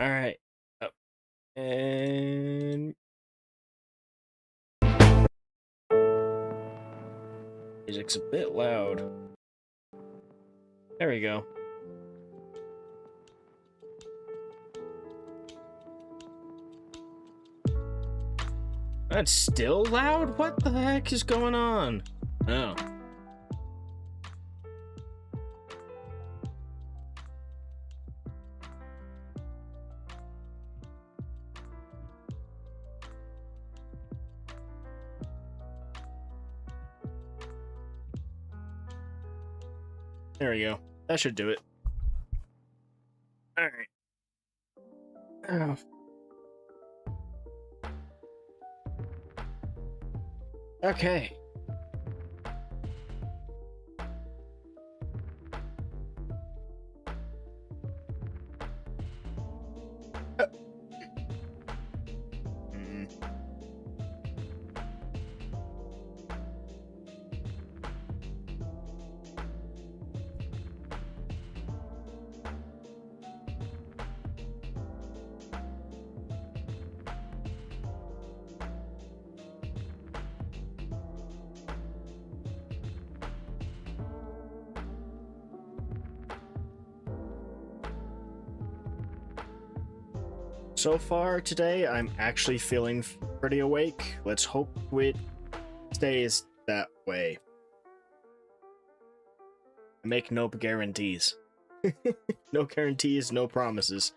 All right. Oh, and music's a bit loud. There we go. That's still loud? What the heck is going on? Oh. There we go. That should do it. All right. Oh. Okay. Mm. So far today, I'm actually feeling pretty awake. Let's hope it stays that way. I make no guarantees. No guarantees, no promises.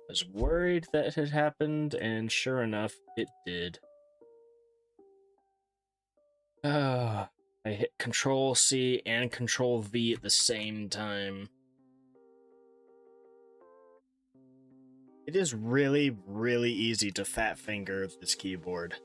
I was worried that it had happened, and sure enough, it did. I hit Control C and Control V at the same time. It is really, really easy to fat finger this keyboard.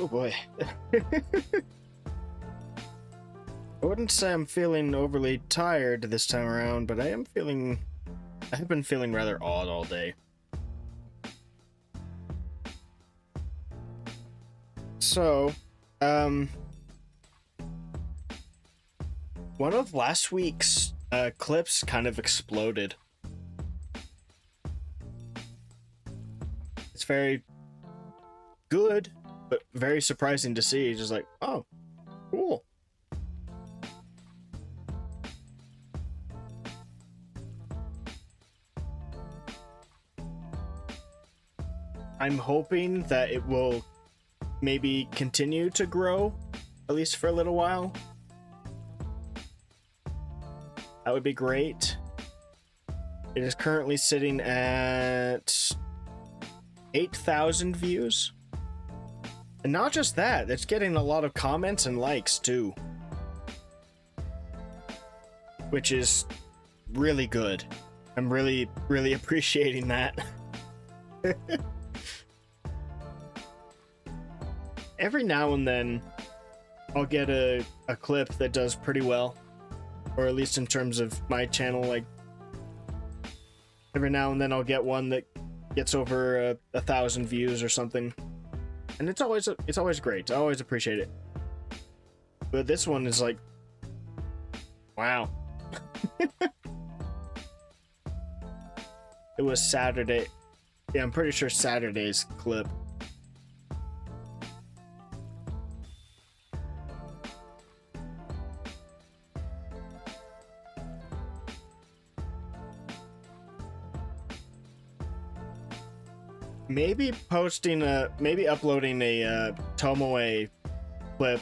Oh boy. I wouldn't say I'm feeling overly tired this time around, but I have been feeling rather odd all day. So, one of last week's clips kind of exploded. It's very good, but very surprising to see. Just like, oh, cool. I'm hoping that it will maybe continue to grow, at least for a little while. That would be great. It is currently sitting at 8,000 views. And not just that, it's getting a lot of comments and likes too. Which is really good. I'm really, really appreciating that. Every now and then, I'll get a clip that does pretty well. Or at least in terms of my channel, like, every now and then I'll get one that gets over 1,000 views or something. And it's always great. I always appreciate it. But this one is like, wow. It was Saturday. Yeah, I'm pretty sure Saturday's clip. Maybe uploading a Tomoe clip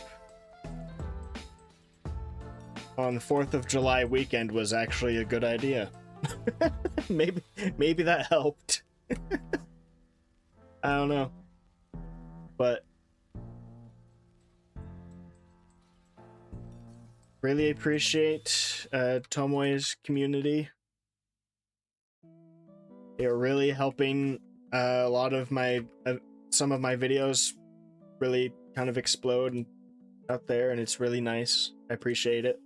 on 4th of July weekend was actually a good idea. maybe that helped. I don't know. But really appreciate Tomoe's community. They're really helping a lot of my some of my videos really kind of explode out there, and it's really nice. I appreciate it.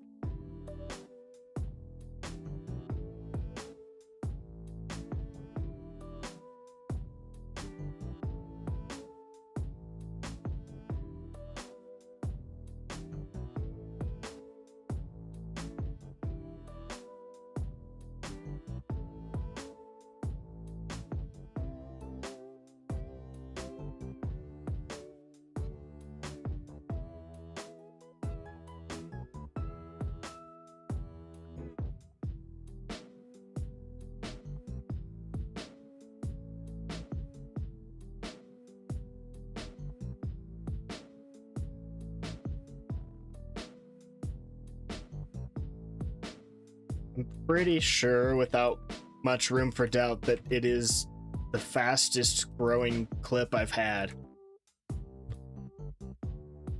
I'm pretty sure, without much room for doubt, that it is the fastest growing clip I've had.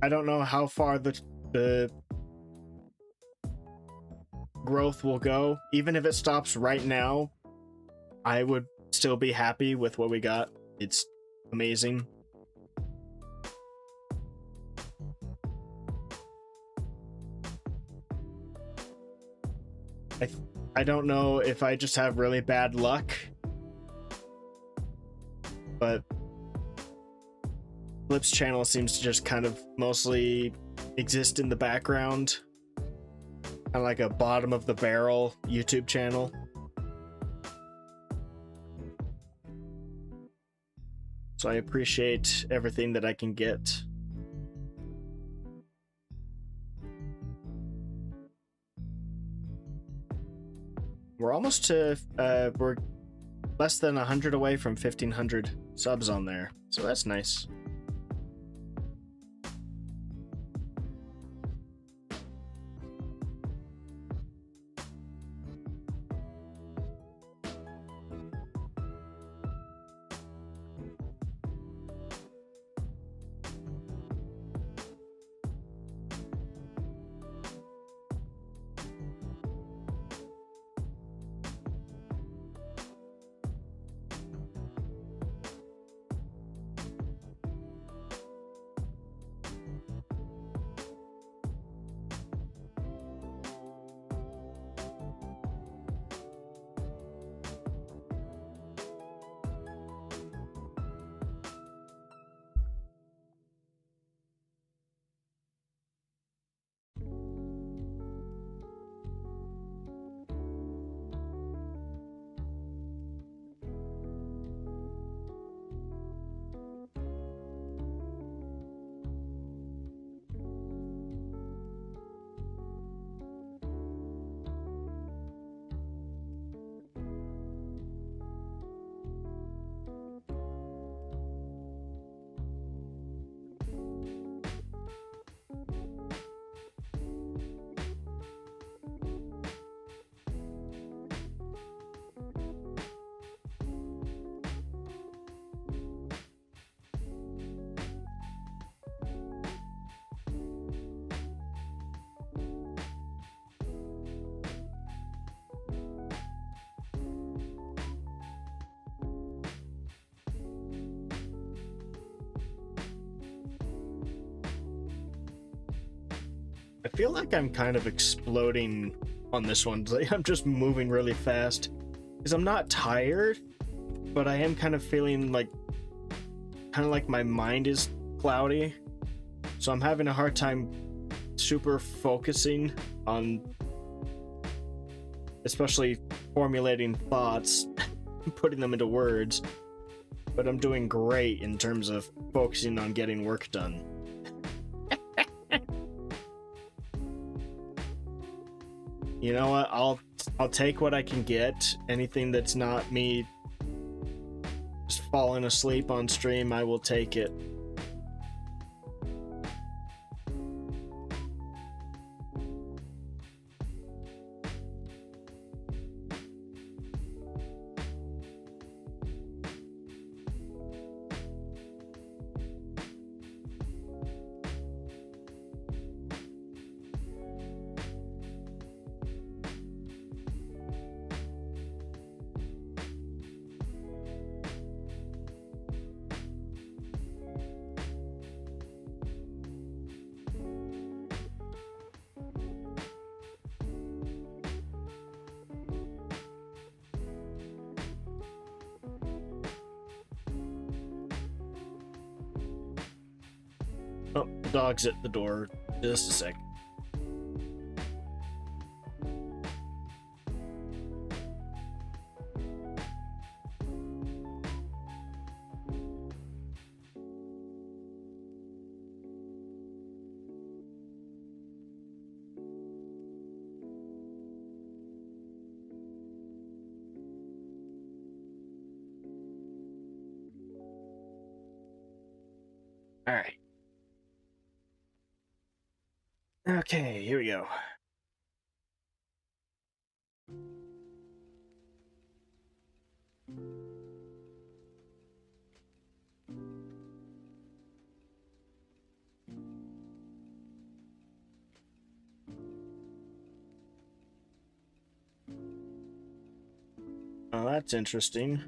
I don't know how far the growth will go. Even if it stops right now, I would still be happy with what we got. It's amazing. I don't know if I just have really bad luck, but Flip's channel seems to just kind of mostly exist in the background. Kind of like a bottom of the barrel YouTube channel. So I appreciate everything that I can get. We're almost to, we're less than 100 away from 1,500 subs on there. So that's nice. I feel like I'm kind of exploding on this one. Like, I'm just moving really fast. Because I'm not tired, but I am kind of feeling like... kind of like my mind is cloudy. So I'm having a hard time super focusing on... especially formulating thoughts, putting them into words. But I'm doing great in terms of focusing on getting work done. You know what? I'll take what I can get. Anything that's not me just falling asleep on stream, I will take it. Oh, the dog's at the door. Just a sec. All right. Okay, here we go. Oh, that's interesting.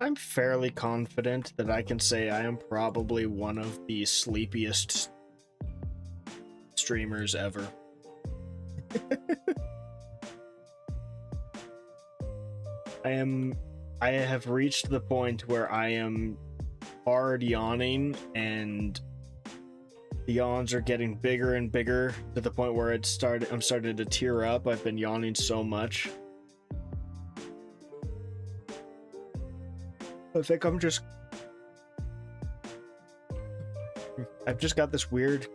I'm fairly confident that I can say I am probably one of the sleepiest streamers ever. I have reached the point where I am hard yawning, and the yawns are getting bigger and bigger to the point where I'm starting to tear up. I've been yawning so much. I think I've just got this weird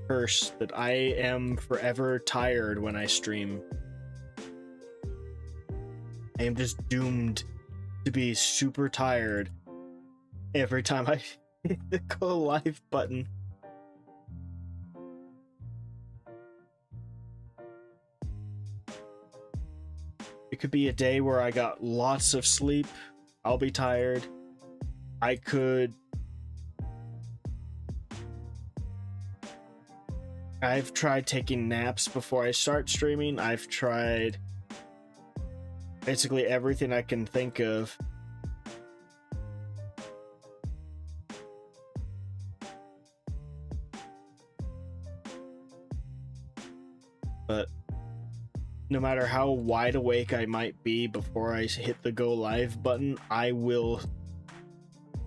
curse that I am forever tired when I stream. I am just doomed to be super tired every time I hit the go live button. It could be a day where I got lots of sleep. I'll be tired. I've tried taking naps before I start streaming. I've tried basically everything I can think of. But no matter how wide awake I might be before I hit the go live button, I will,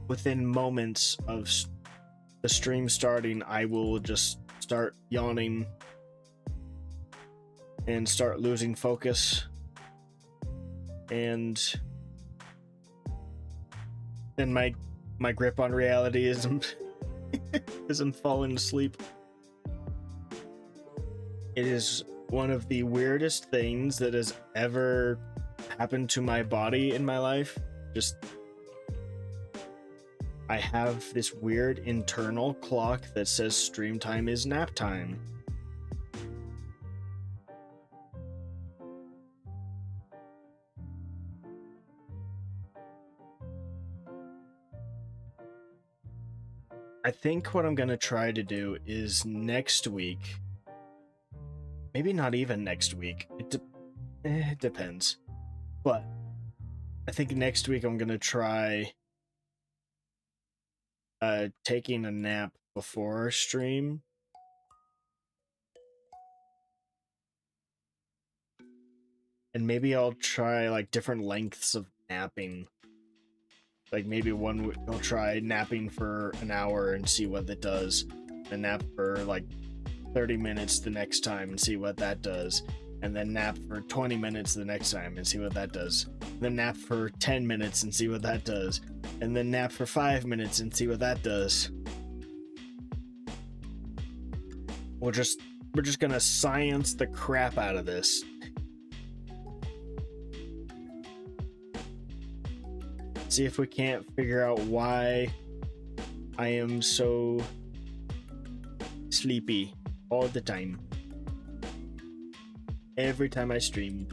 within moments of the stream starting, I will just start yawning and start losing focus, and then my grip on reality isn't falling asleep. It is one of the weirdest things that has ever happened to my body in my life. I have this weird internal clock that says stream time is nap time. I think what I'm gonna try to do is next week, maybe not even next week, it depends, but I think next week I'm gonna try taking a nap before our stream. And maybe I'll try like different lengths of napping. Like maybe I'll try napping for an hour and see what that does. And nap for like 30 minutes the next time and see what that does. And then nap for 20 minutes the next time and see what that does. Then nap for 10 minutes and see what that does. And then nap for 5 minutes and see what that does. We're just gonna science the crap out of this. See if we can't figure out why I am so sleepy all the time. Every time I stream.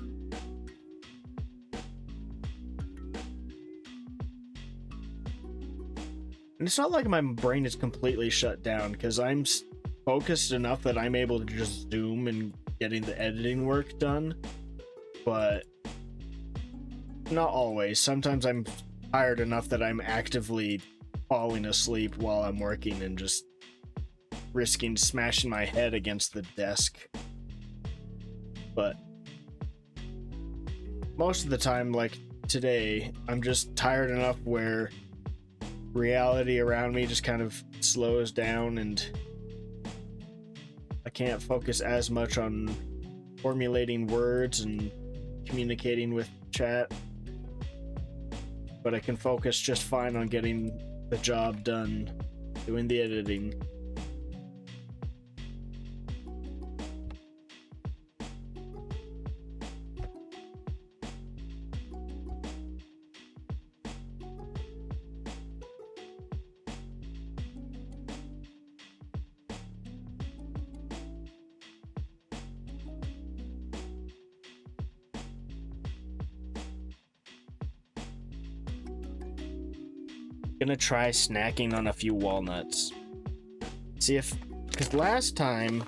And it's not like my brain is completely shut down, because I'm focused enough that I'm able to just zoom and getting the editing work done. But not always. Sometimes I'm tired enough that I'm actively falling asleep while I'm working and just risking smashing my head against the desk. But most of the time, like today, I'm just tired enough where reality around me just kind of slows down and I can't focus as much on formulating words and communicating with chat. But I can focus just fine on getting the job done, doing the editing. Gonna try snacking on a few walnuts. See if, because last time,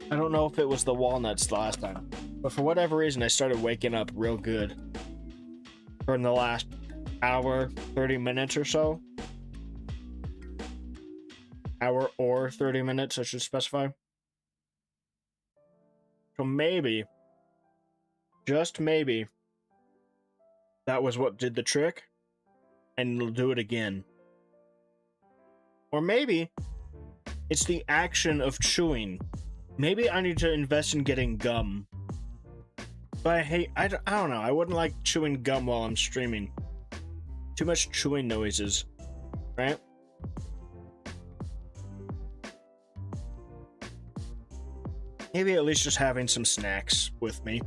I don't know if it was the walnuts the last time, but for whatever reason I started waking up real good. or in the last hour, 30 minutes or so. Hour or 30 minutes, I should specify. So maybe, just maybe, that was what did the trick, and it'll do it again. Or maybe it's the action of chewing. Maybe I need to invest in getting gum. But I don't know. I wouldn't like chewing gum while I'm streaming. Too much chewing noises, right? Maybe at least just having some snacks with me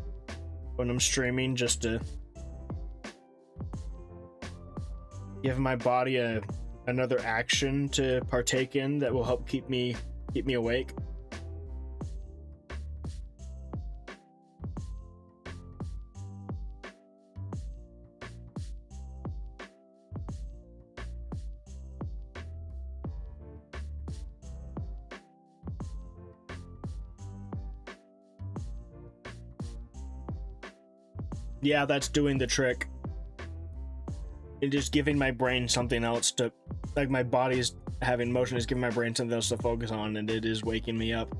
when I'm streaming, just to give my body another action to partake in that will help keep me awake. Yeah, that's doing the trick. It is giving my brain something else to, like, my body's having motion is giving my brain something else to focus on, and it is waking me up.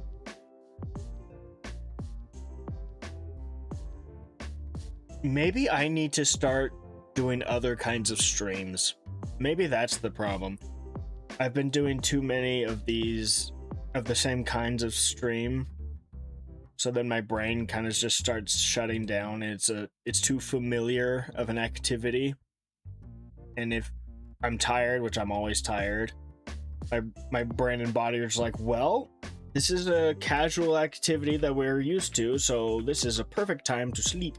Maybe I need to start doing other kinds of streams. Maybe that's the problem. I've been doing too many of these, of the same kinds of stream. So then my brain kind of just starts shutting down. It's too familiar of an activity. And if I'm tired, which I'm always tired, my brain and body are just like, well, this is a casual activity that we're used to, so this is a perfect time to sleep.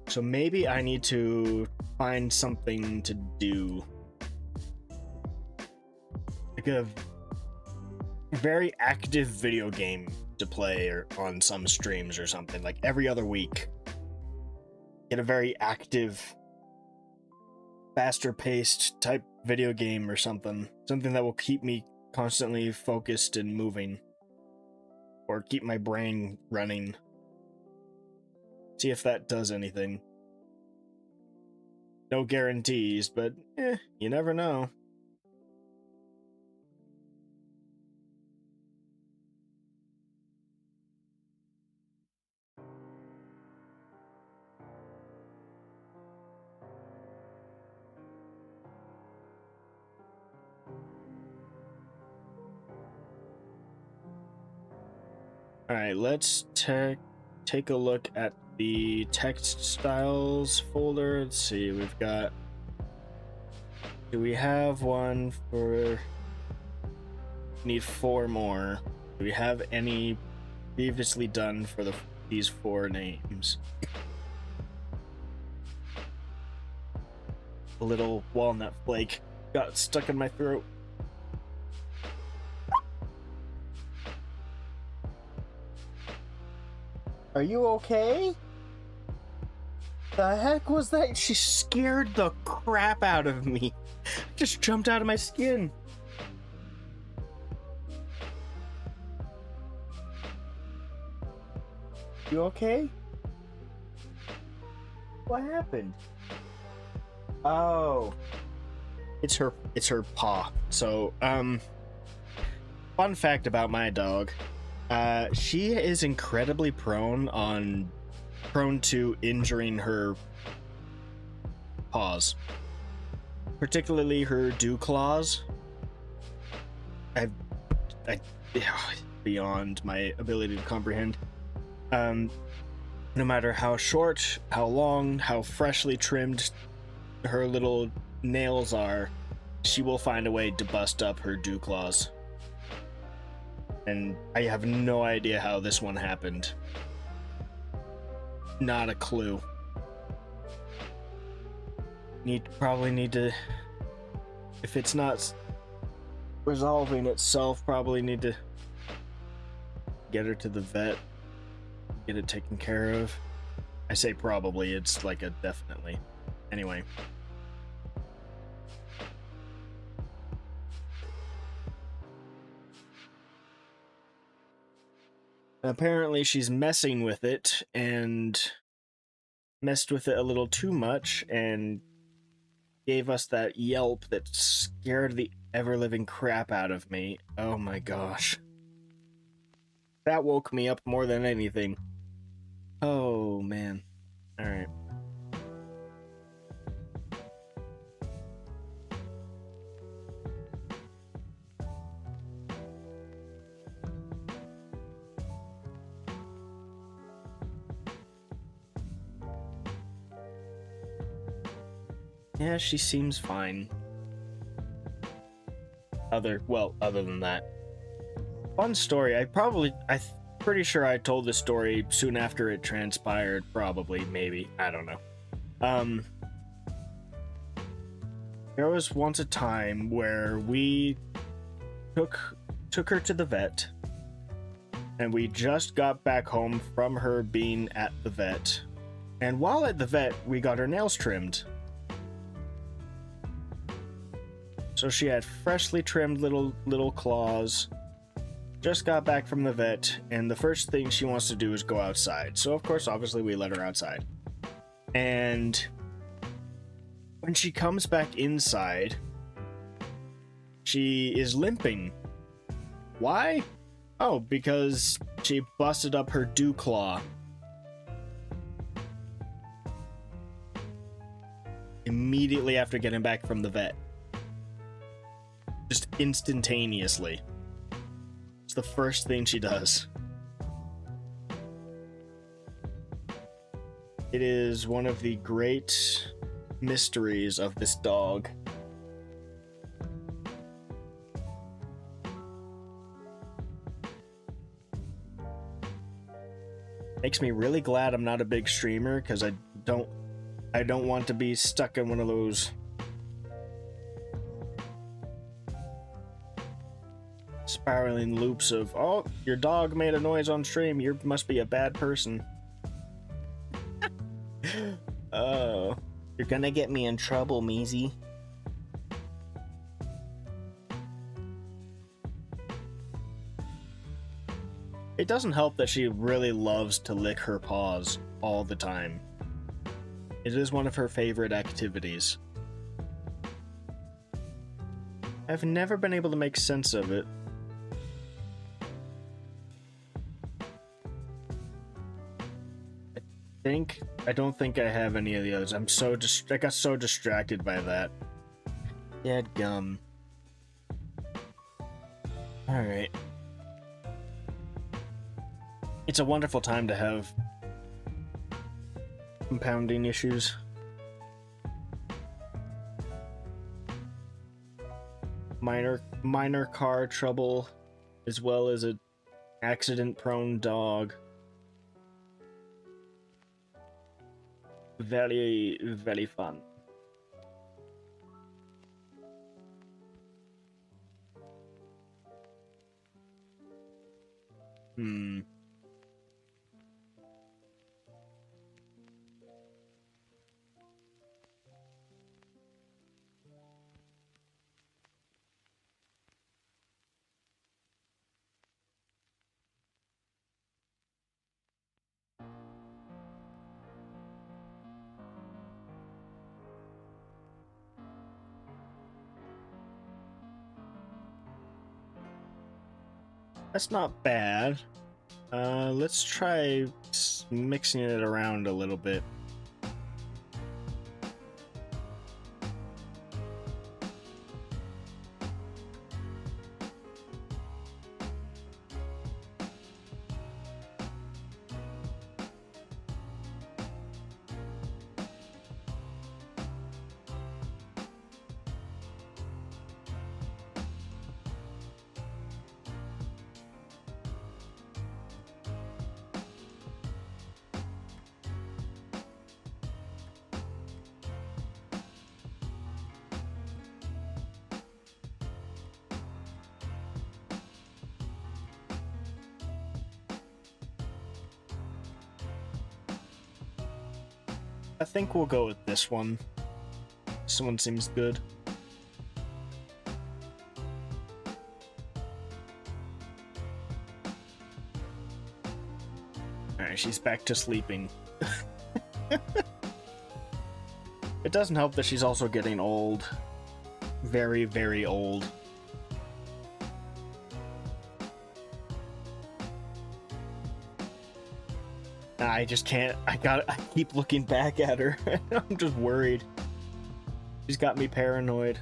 So maybe I need to find something to do. Like a very active video game to play or on some streams or something, like every other week. Get a very active, faster paced type video game or something. Something that will keep me constantly focused and moving. Or keep my brain running. See if that does anything. No guarantees, but you never know. Alright, let's take a look at the text styles folder. Let's see, we've got... Do we have one for... Need 4 more. Do we have any previously done for these 4 names? A little walnut flake got stuck in my throat. Are you okay? The heck was that? She scared the crap out of me. Just jumped out of my skin. You okay? What happened? Oh. It's her paw. So, fun fact about my dog. She is incredibly prone to injuring her paws, particularly her dew claws. Beyond my ability to comprehend. No matter how short, how long, how freshly trimmed her little nails are, she will find a way to bust up her dew claws. And I have no idea how this one happened. Not a clue. Probably need to... If it's not resolving itself, probably need to get her to the vet. Get it taken care of. I say probably, it's like a definitely. Anyway. Apparently she's messing with it and messed with it a little too much and gave us that yelp that scared the ever-living crap out of me. Oh my gosh. That woke me up more than anything. Oh man. Alright. Yeah, she seems fine. Other than that. Fun story. I'm pretty sure I told this story soon after it transpired. Probably, maybe. I don't know. There was once a time where we took her to the vet, and we just got back home from her being at the vet. And while at the vet, we got her nails trimmed. So she had freshly trimmed little claws, just got back from the vet, and the first thing she wants to do is go outside. So of course, obviously, we let her outside. And when she comes back inside, she is limping. Why? Oh, because she busted up her dew claw. Immediately after getting back from the vet. Just instantaneously. It's the first thing she does. It is one of the great mysteries of this dog. Makes me really glad I'm not a big streamer, because I don't want to be stuck in one of those spiraling loops of, oh, your dog made a noise on stream, you must be a bad person. Oh, you're gonna get me in trouble, Measy. It doesn't help that she really loves to lick her paws all the time. It is one of her favorite activities. I've never been able to make sense of it. I don't think I have any of the others. I got so distracted by that. Dadgum. Alright. It's a wonderful time to have compounding issues. Minor car trouble, as well as a accident-prone dog. Very, very fun. That's not bad. Let's try mixing it around a little bit. I think we'll go with this one. This one seems good. Alright, she's back to sleeping. It doesn't help that she's also getting old. Very, very old. I just can't. I keep looking back at her. I'm just worried. She's got me paranoid.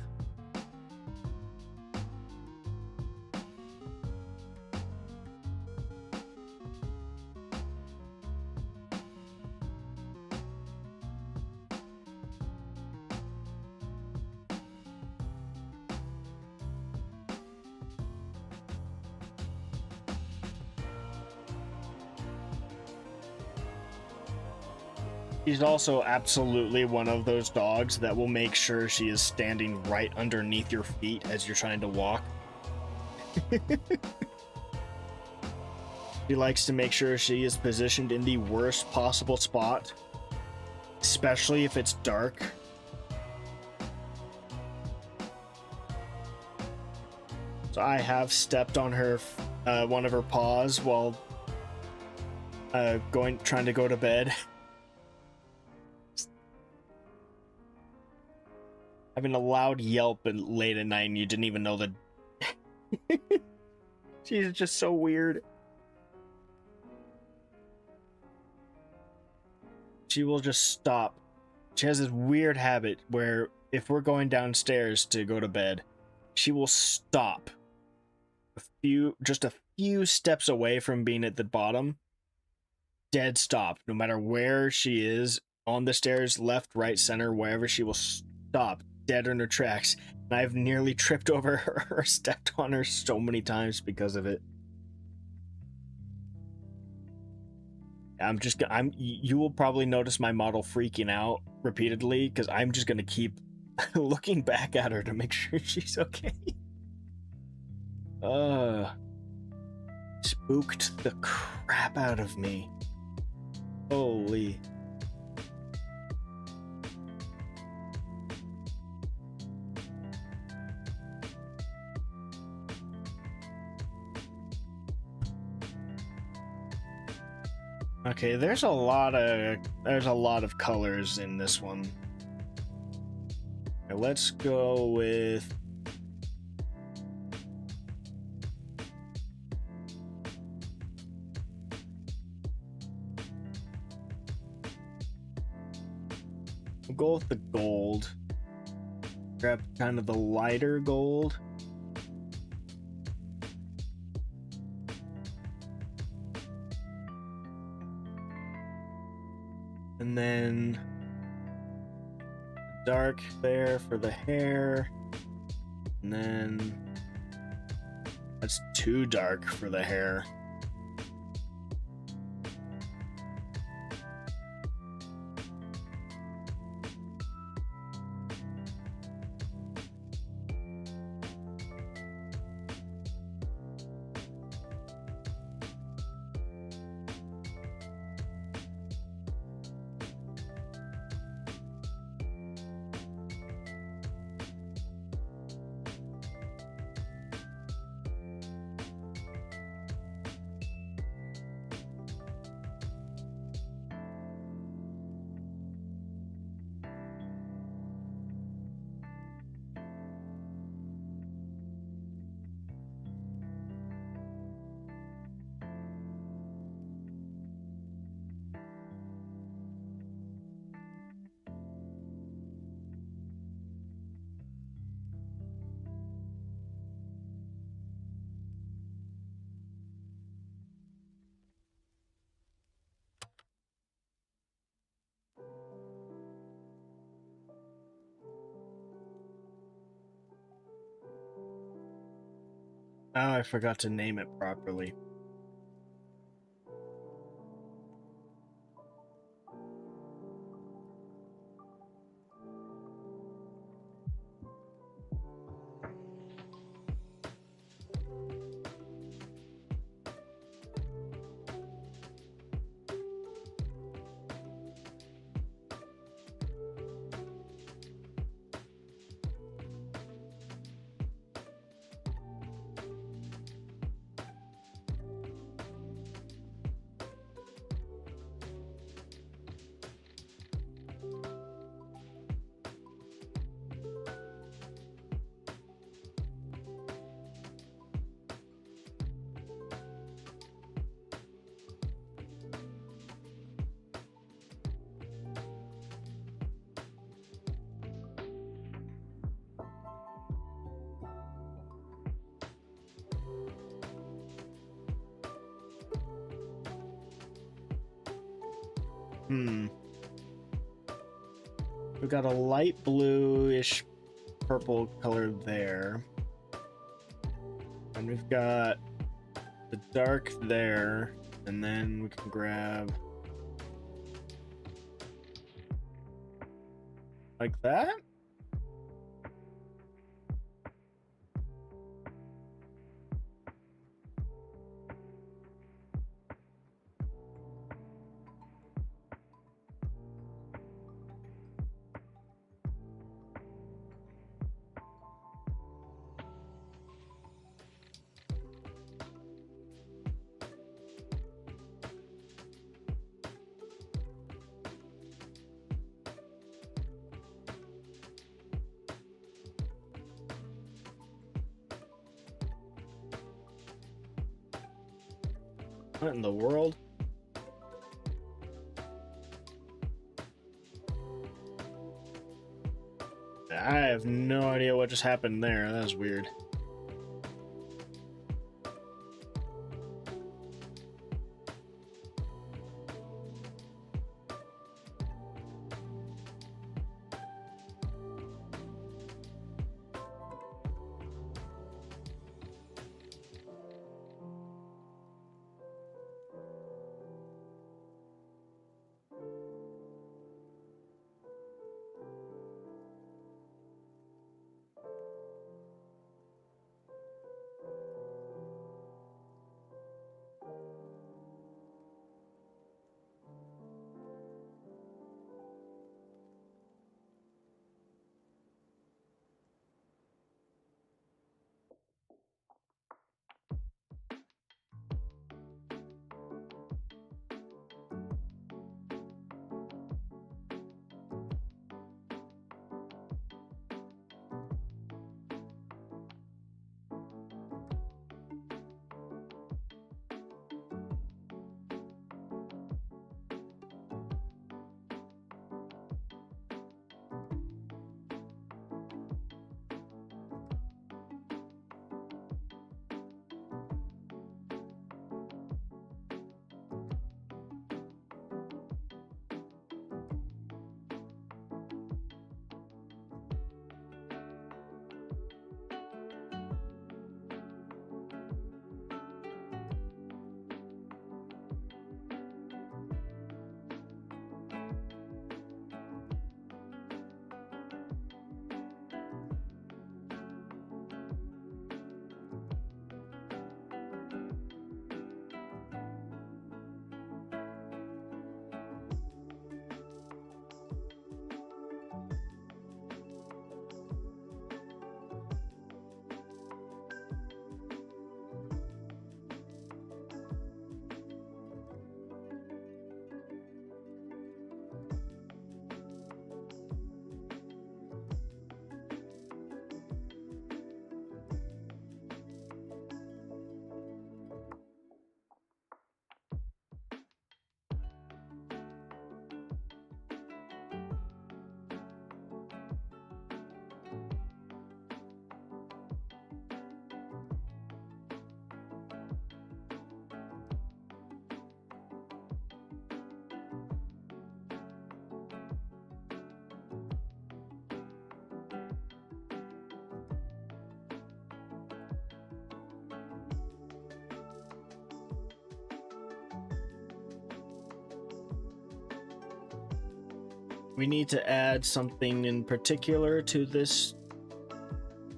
She's also absolutely one of those dogs that will make sure she is standing right underneath your feet as you're trying to walk. She likes to make sure she is positioned in the worst possible spot, especially if it's dark. So I have stepped on her, one of her paws while trying to go to bed. Having a loud yelp late at night and you didn't even know that. She's just so weird. She will just stop. She has this weird habit where if we're going downstairs to go to bed, she will stop just a few steps away from being at the bottom. Dead stop. No matter where she is on the stairs, left, right, center, wherever, she will stop. Dead in her tracks, and I've nearly tripped over her or stepped on her so many times because of it. You will probably notice my model freaking out repeatedly because I'm just gonna keep looking back at her to make sure she's okay. Spooked the crap out of me. Holy. Okay, there's a lot of colors in this one. Okay, let's go with we'll go with the gold. Grab kind of the lighter gold. And then dark there for the hair. And then that's too dark for the hair. Oh, I forgot to name it properly. We've got a light bluish purple color there. And we've got the dark there. And then we can grab like that. What in the world? I have no idea what just happened there. That was weird. We need to add something in particular to this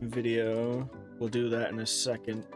video. We'll do that in a second.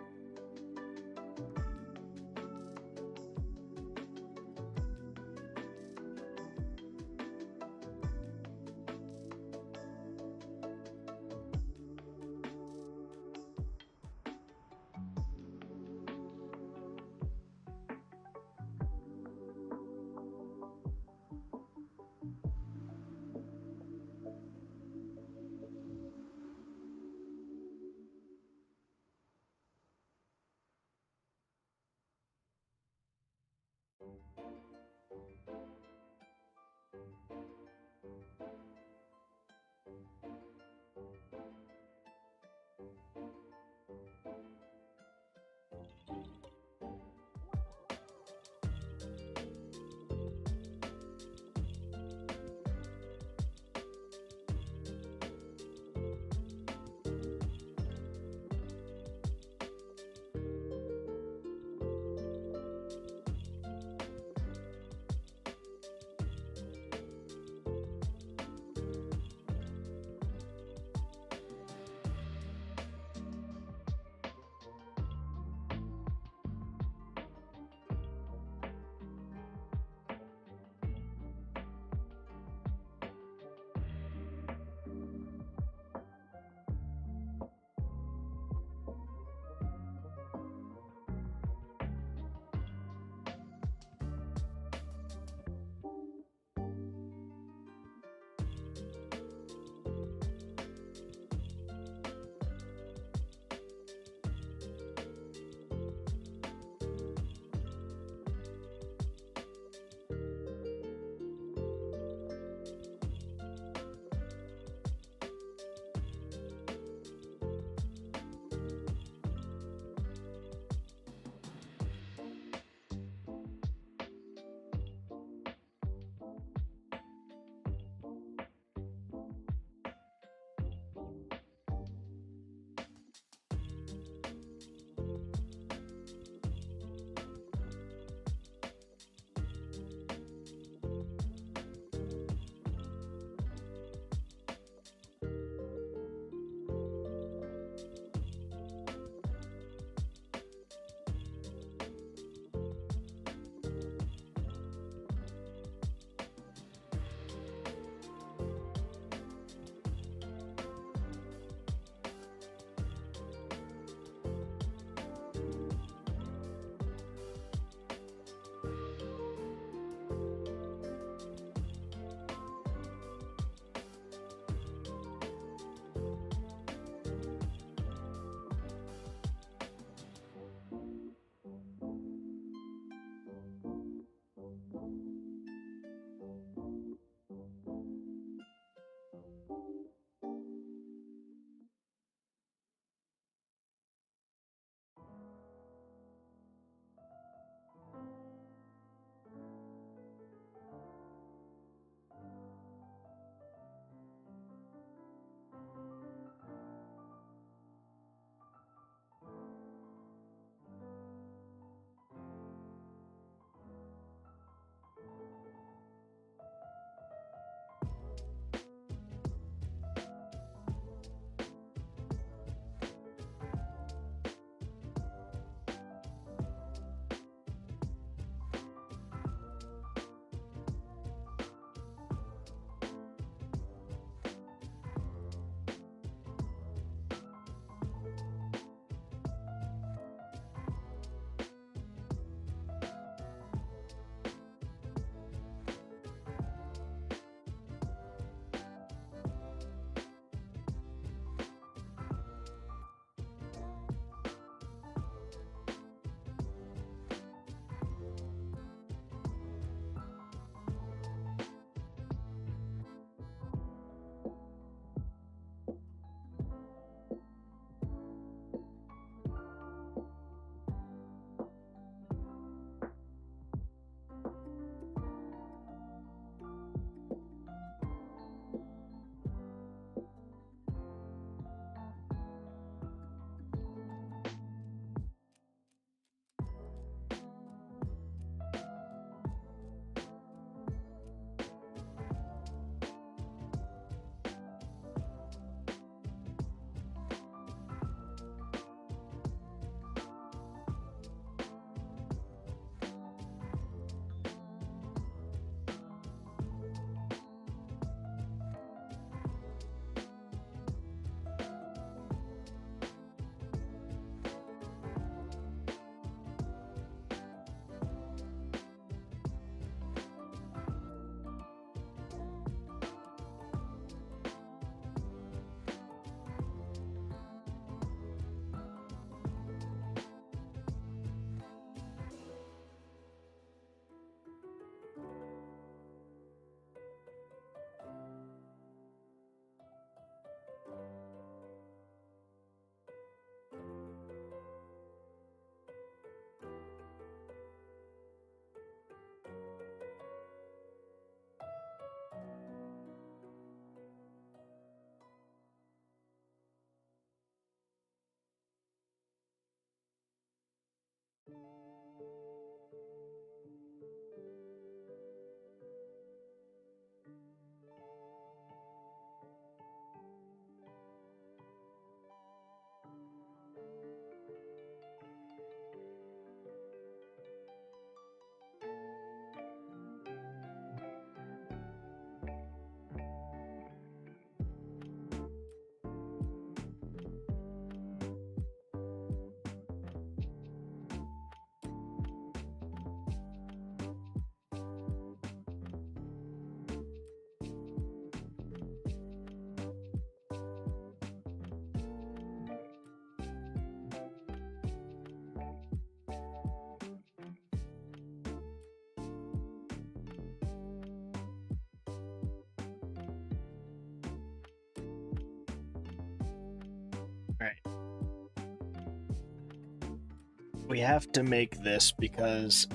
we have to make this because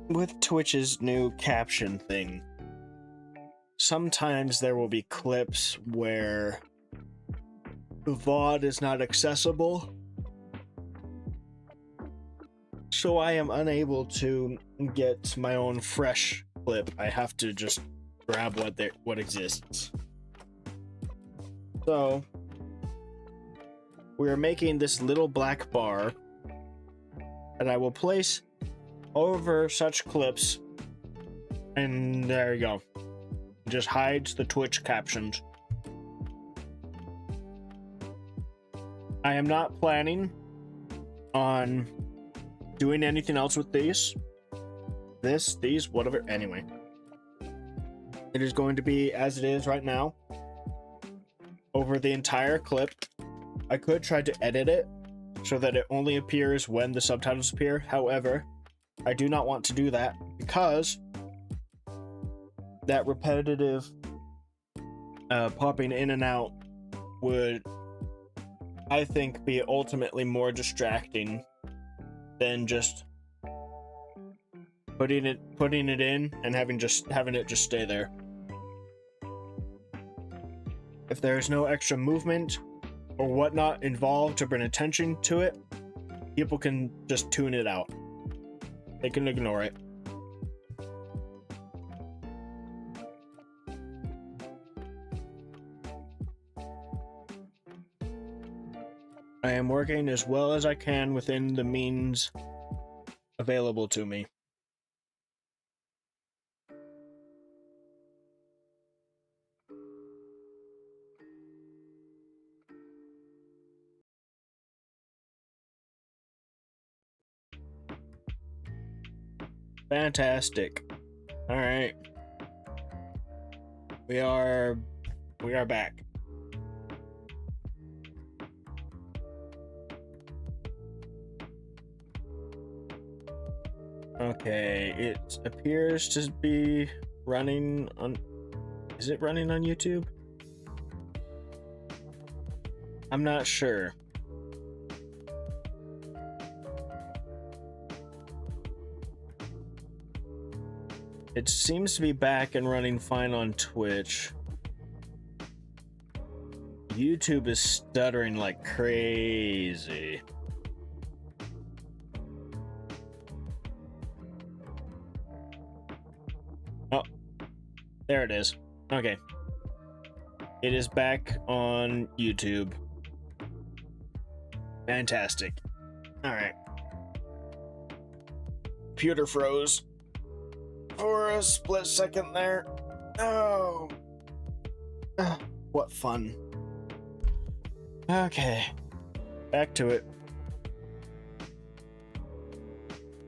with Twitch's new caption thing, sometimes there will be clips where the VOD is not accessible, so I am unable to get my own fresh clip. I have to just grab what exists. So we are making this little black bar that I will place over such clips, and there you go. It just hides the Twitch captions. I am not planning on doing anything else with these, whatever. Anyway, it is going to be as it is right now over the entire clip. I could try to edit it so that it only appears when the subtitles appear. However, I do not want to do that because that repetitive popping in and out would, I think, be ultimately more distracting than just putting it in and having it just stay there. If there is no extra movement or whatnot involved to bring attention to it, people can just tune it out. They can ignore it. I am working as well as I can within the means available to me. Fantastic. All right. We are back. Okay, it appears to be running on... Is it running on YouTube? I'm not sure. It seems to be back and running fine on Twitch. YouTube is stuttering like crazy. Oh, there it is. Okay. It is back on YouTube. Fantastic. Alright. Computer froze for a split second there. Oh. What fun. Okay. Back to it.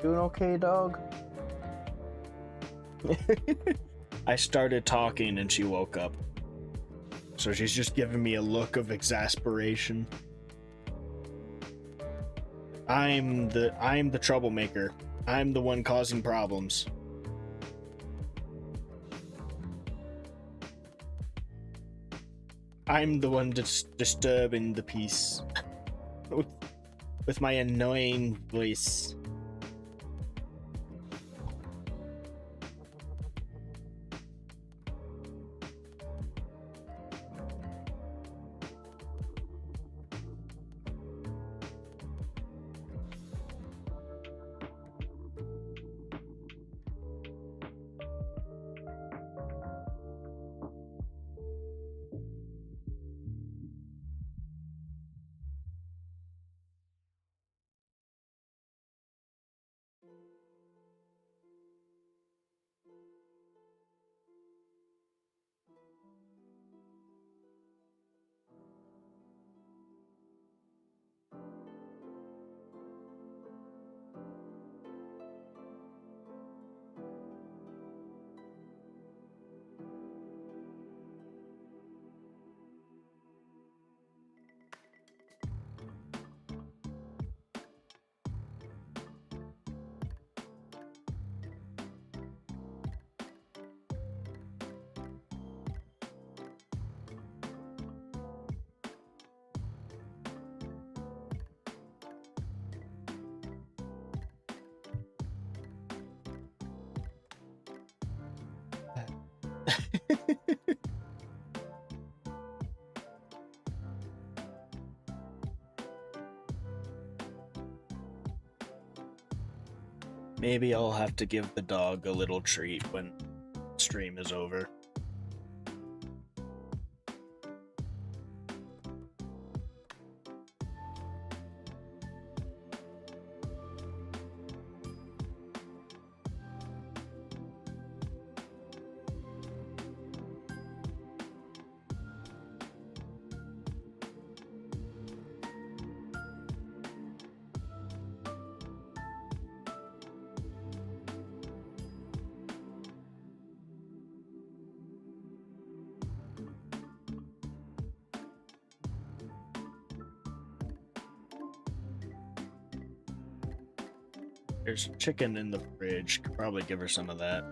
Doing okay, dog? I started talking and she woke up. So she's just giving me a look of exasperation. I'm the troublemaker. I'm the one causing problems. I'm the one disturbing the peace with my annoying voice. Maybe I'll have to give the dog a little treat when stream is over. There's chicken in the fridge. Could probably give her some of that.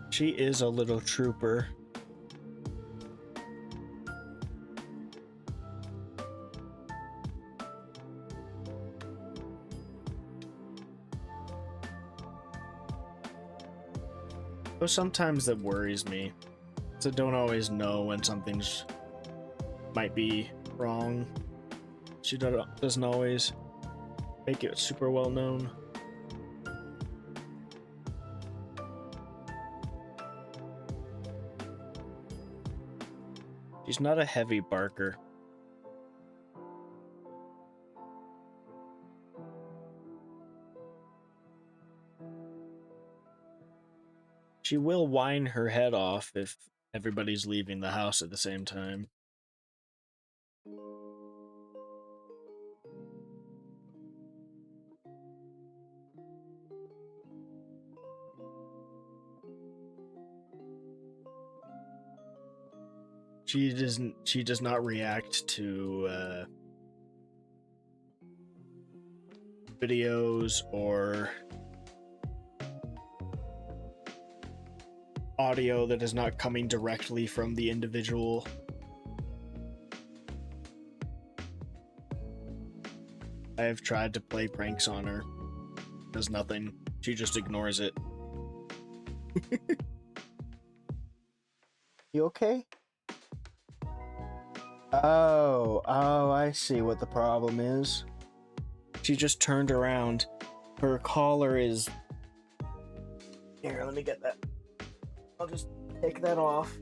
She is a little trooper. But sometimes that worries me. So don't always know when something's might be wrong. She doesn't always make it super well known. She's not a heavy barker. She will whine her head off if everybody's leaving the house at the same time. She does not react to videos or audio that is not coming directly from the individual. I have tried to play pranks on her. Does nothing. She just ignores it. You okay? Oh, I see what the problem is. She just turned around. Her collar is... Here, let me get that. I'll just take that off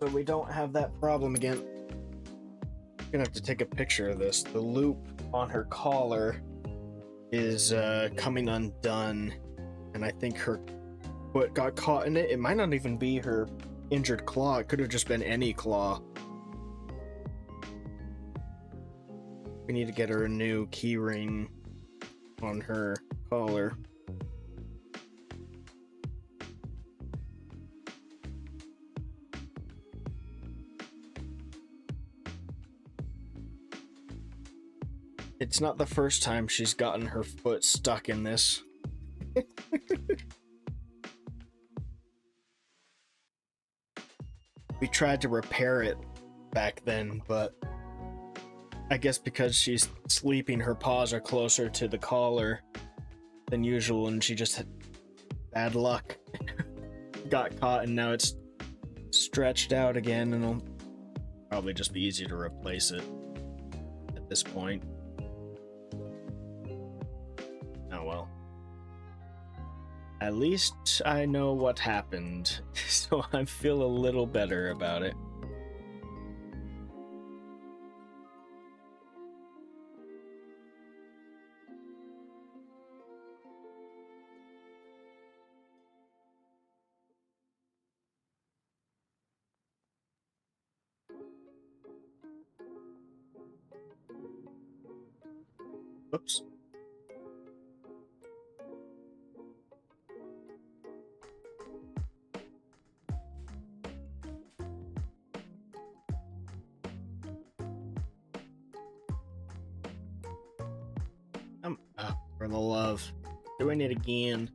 so we don't have that problem again. I'm gonna have to take a picture of this. The loop on her collar is coming undone, and I think her foot got caught in it. It might not even be her injured claw. It could have just been any claw. We need to get her a new key ring on her collar. It's not the first time she's gotten her foot stuck in this. We tried to repair it back then, but I guess because she's sleeping, her paws are closer to the collar than usual, and she just had bad luck. Got caught, and now it's stretched out again, and it'll probably just be easy to replace it at this point. Oh well. At least I know what happened, so I feel a little better about it. Oops. For the love. Doing it again.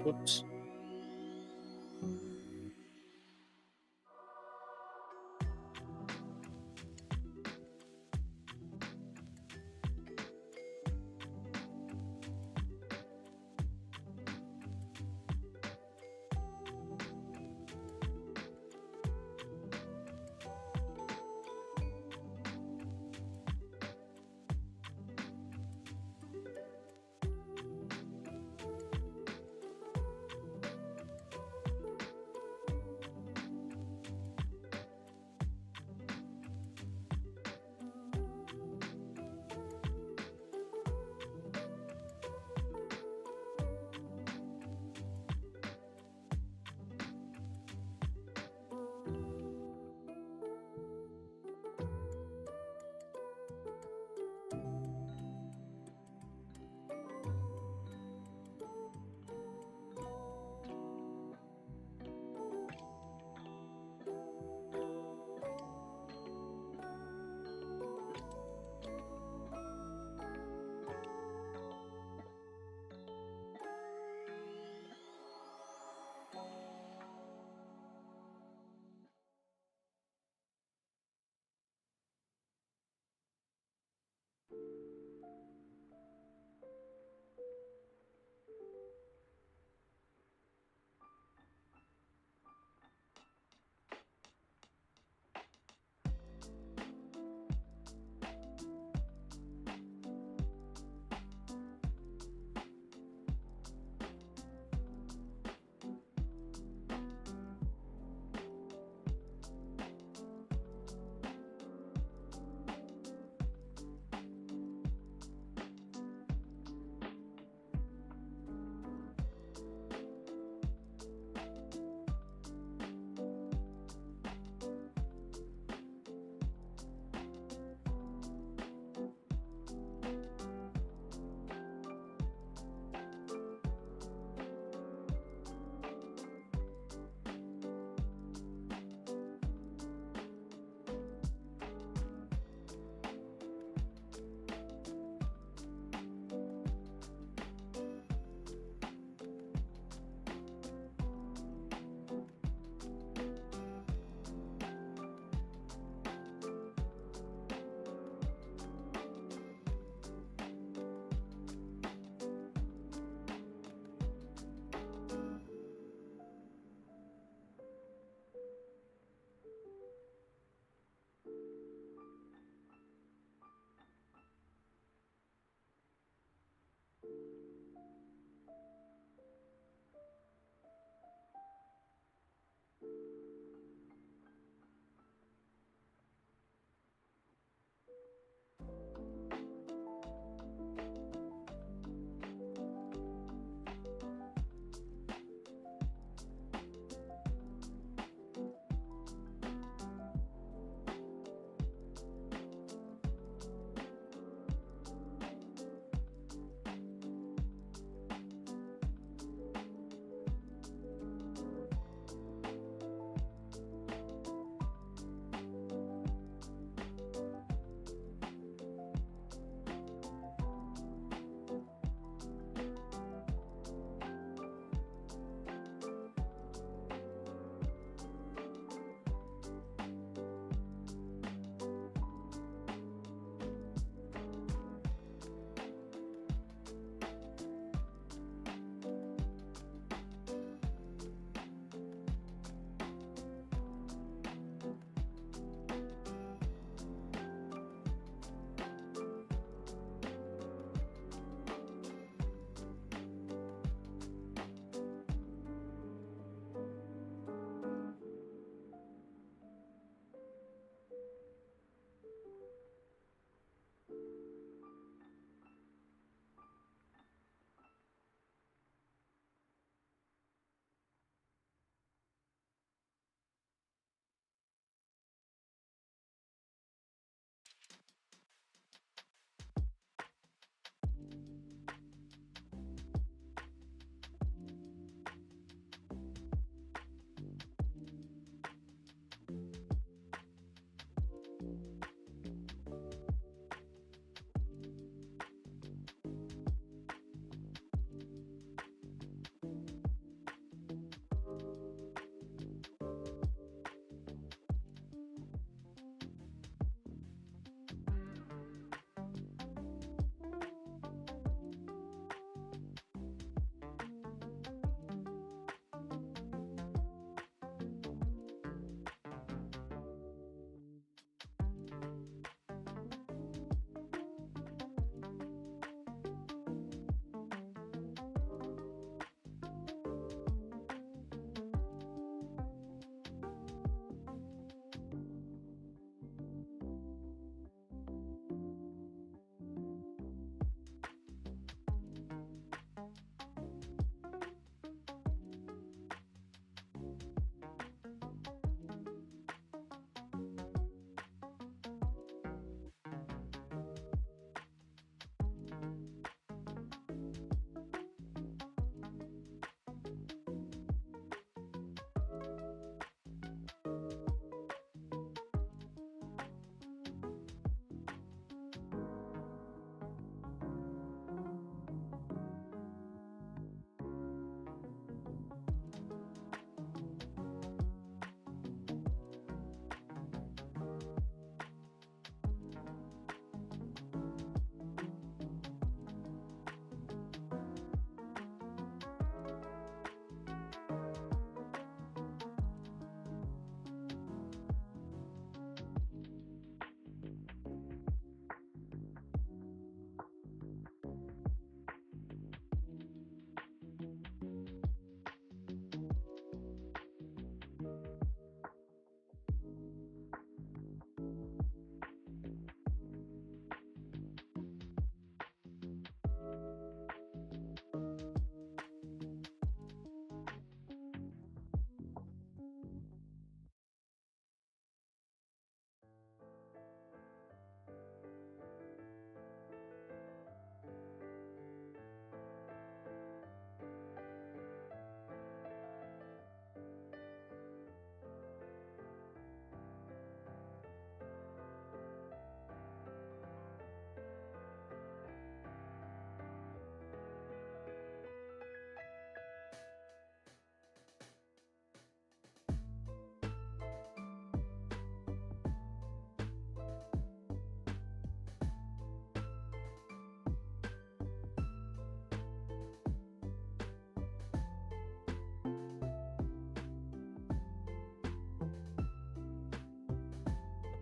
Whoops.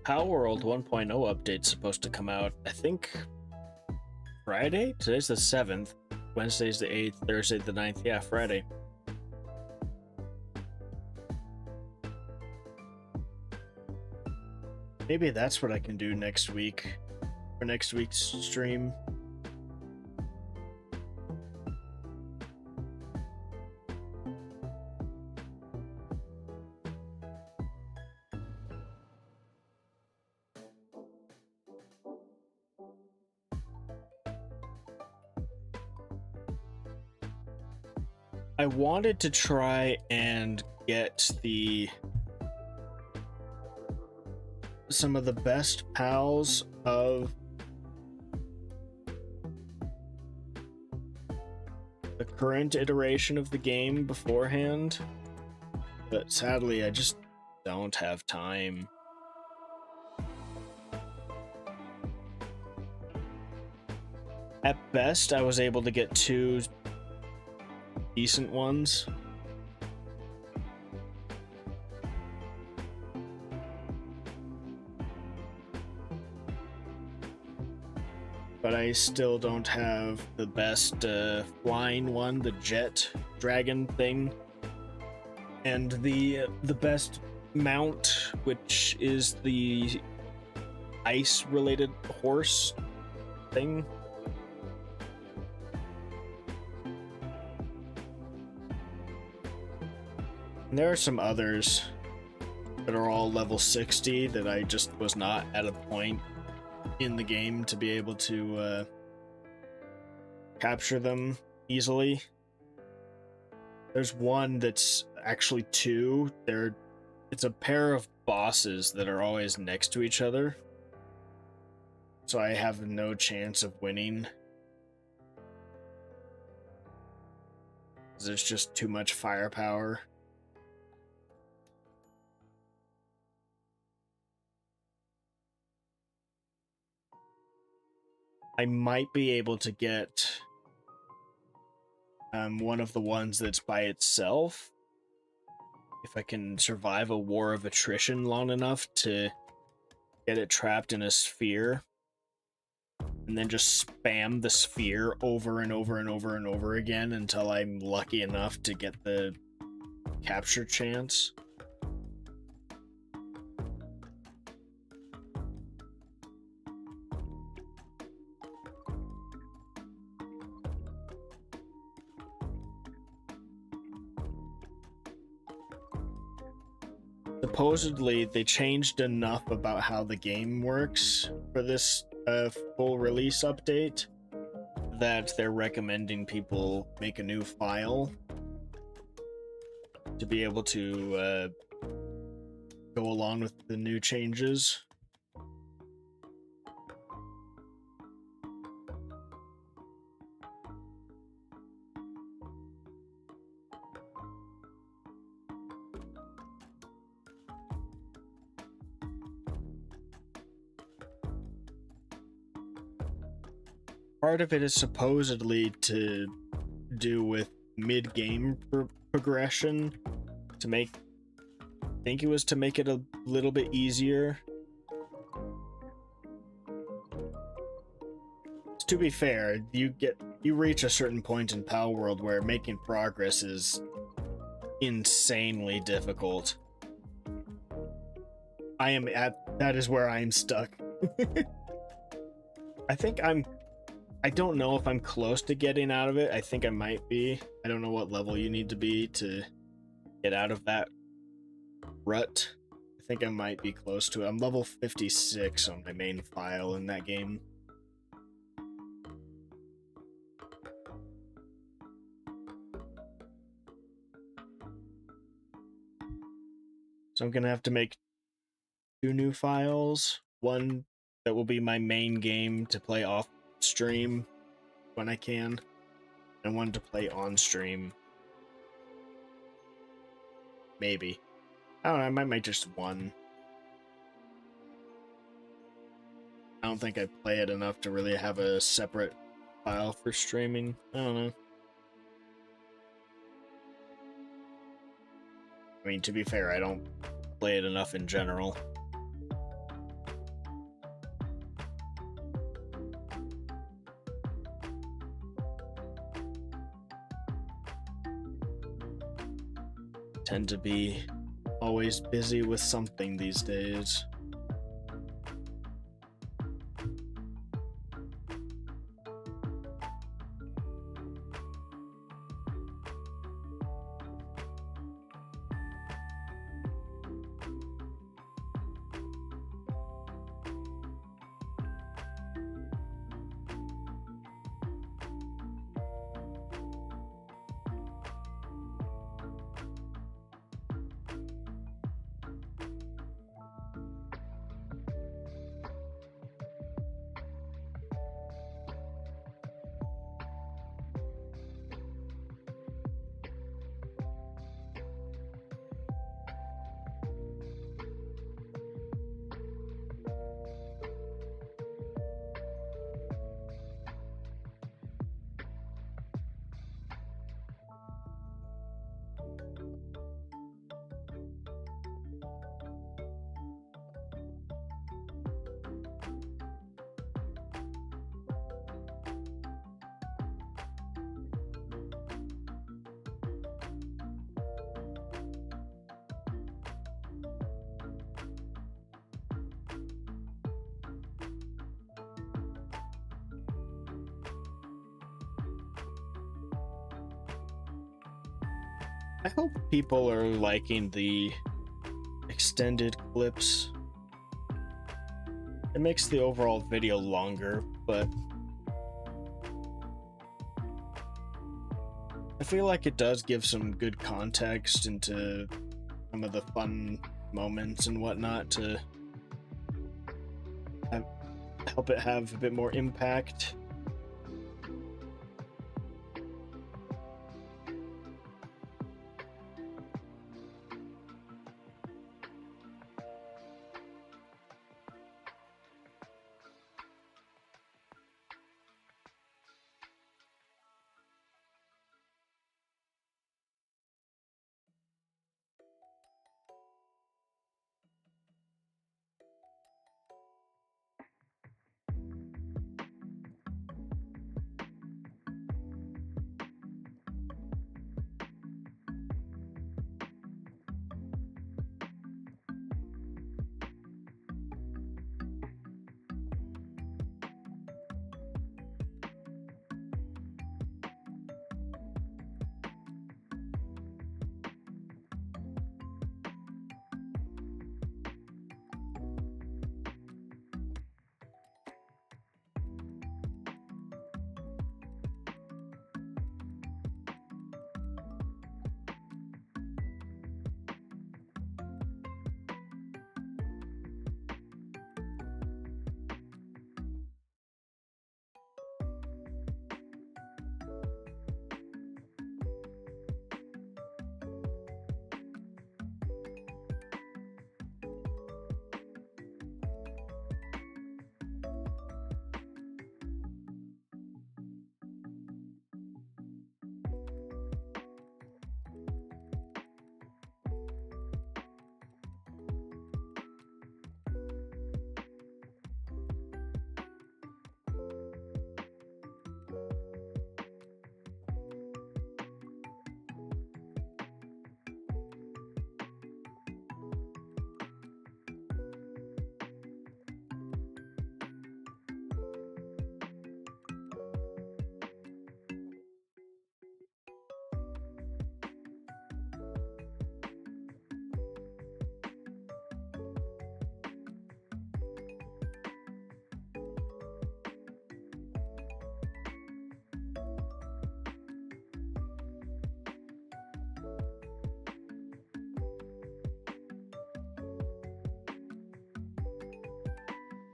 Palworld 1.0 update's supposed to come out, I think, Friday? Today's the 7th. Wednesday's the 8th. Thursday the 9th. Yeah, Friday. Maybe that's what I can do next week. For next week's stream. I wanted to try and get some of the best pals of the current iteration of the game beforehand, but sadly I just don't have time. At best, I was able to get 2 decent ones. But I still don't have the best flying one, the jet dragon thing, and the best mount, which is the ice-related horse thing. And there are some others that are all level 60 that I just was not at a point in the game to be able to capture them easily. There's one that's actually 2. It's a pair of bosses that are always next to each other, so I have no chance of winning. There's just too much firepower. I might be able to get one of the ones that's by itself, if I can survive a war of attrition long enough to get it trapped in a sphere, and then just spam the sphere over and over and over and over again until I'm lucky enough to get the capture chance. Supposedly, they changed enough about how the game works for this full release update that they're recommending people make a new file to be able to go along with the new changes. Part of it is supposedly to do with mid-game progression, to make, I think it was to make it a little bit easier. To be fair, you reach a certain point in Palworld where making progress is insanely difficult. That is where I am stuck. I don't know if I'm close to getting out of it. I think I might be. I don't know what level you need to be to get out of that rut. I think I might be close to it. I'm level 56 on my main file in that game. So I'm gonna have to make 2 new files. One that will be my main game to play off stream when I can, and one to play on stream. Maybe. I don't know, I might make just one. I don't think I play it enough to really have a separate file for streaming. I don't know. I mean, to be fair, I don't play it enough in general. tend to be always busy with something these days. I hope people are liking the extended clips. It makes the overall video longer, but I feel like it does give some good context into some of the fun moments and whatnot to help it have a bit more impact.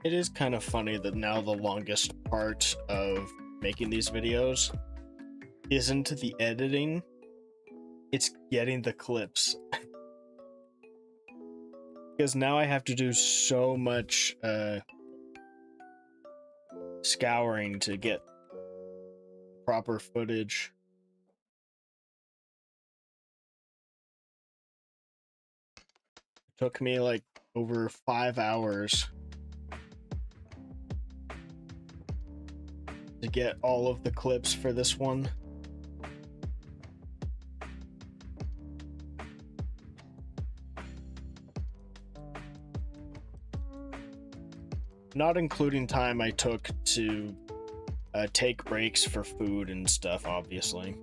It is kind of funny that now the longest part of making these videos isn't the editing, it's getting the clips. Because now I have to do so much scouring to get proper footage. It took me like over 5 hours to get all of the clips for this one. not including time I took to take breaks for food and stuff, obviously.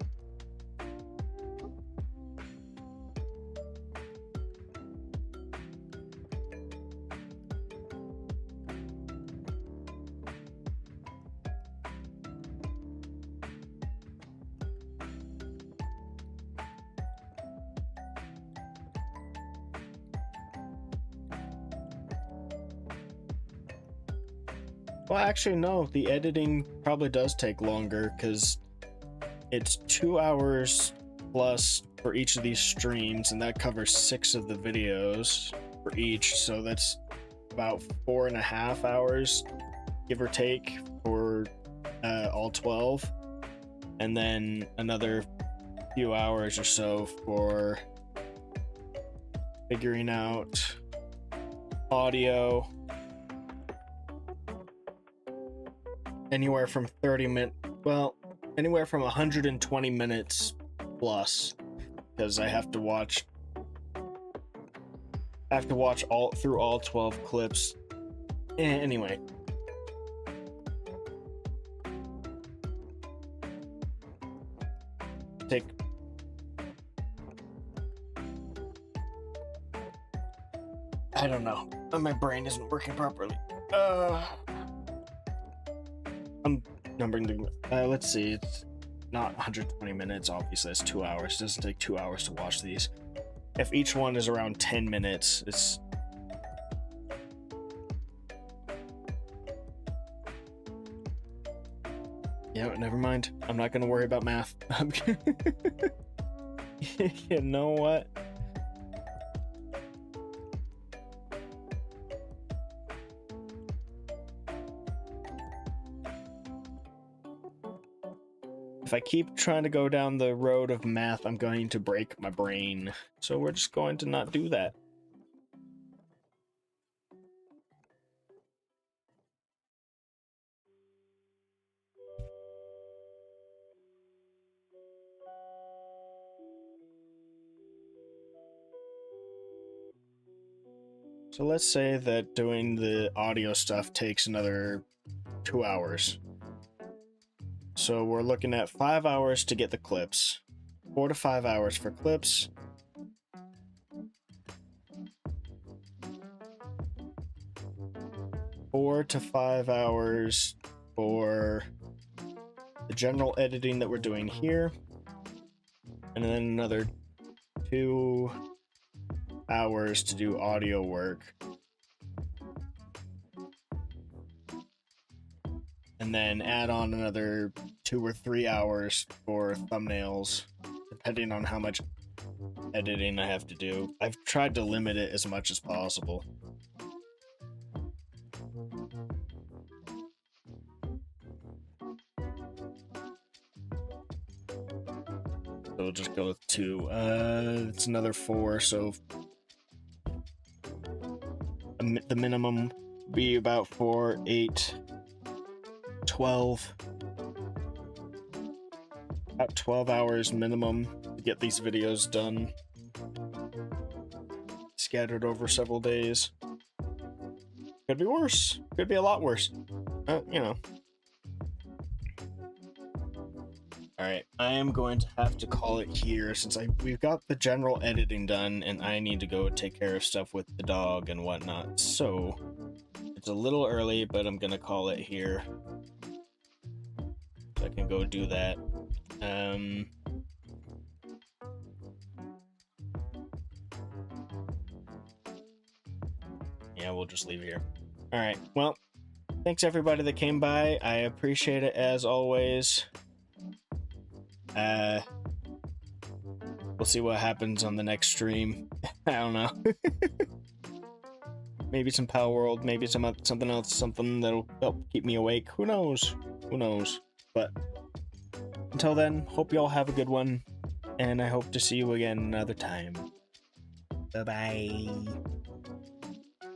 Well, actually, no. The editing probably does take longer because it's 2 hours plus for each of these streams, and that covers 6 of the videos for each. So that's about 4.5 hours, give or take, for all 12, and then another few hours or so for figuring out audio. Anywhere from 30 minutes, well, anywhere from 120 minutes plus, because I have to watch all through all 12 clips. Anyway. I don't know. My brain isn't working properly. I'm numbering the. Let's see. It's not 120 minutes. Obviously, it's 2 hours. It doesn't take 2 hours to watch these. If each one is around 10 minutes, it's. Yeah, never mind. I'm not gonna worry about math. You know what? If I keep trying to go down the road of math, I'm going to break my brain. So we're just going to not do that. So let's say that doing the audio stuff takes another 2 hours. So we're looking at 5 hours to get the clips. 4 to 5 hours for clips. Four to 5 hours for the general editing that we're doing here. And then another 2 hours to do audio work. And then add on another 2 or 3 hours for thumbnails, depending on how much editing I have to do. I've tried to limit it as much as possible. So we'll just go with 2. It's another 4, so the minimum would be about 4, 8, 12. About 12 hours minimum to get these videos done. Scattered over several days. Could be worse. Could be a lot worse. You know. Alright, I am going to have to call it here since we've got the general editing done and I need to go take care of stuff with the dog and whatnot. So, it's a little early, but I'm gonna call it here. So I can go do that. Yeah, we'll just leave it here. Alright, well, thanks everybody that came by. I appreciate it as always. We'll see what happens on the next stream. I don't know. Maybe some Power World, maybe something else, something that'll help keep me awake. Who knows? Who knows? But until then, hope you all have a good one, and I hope to see you again another time. Bye-bye.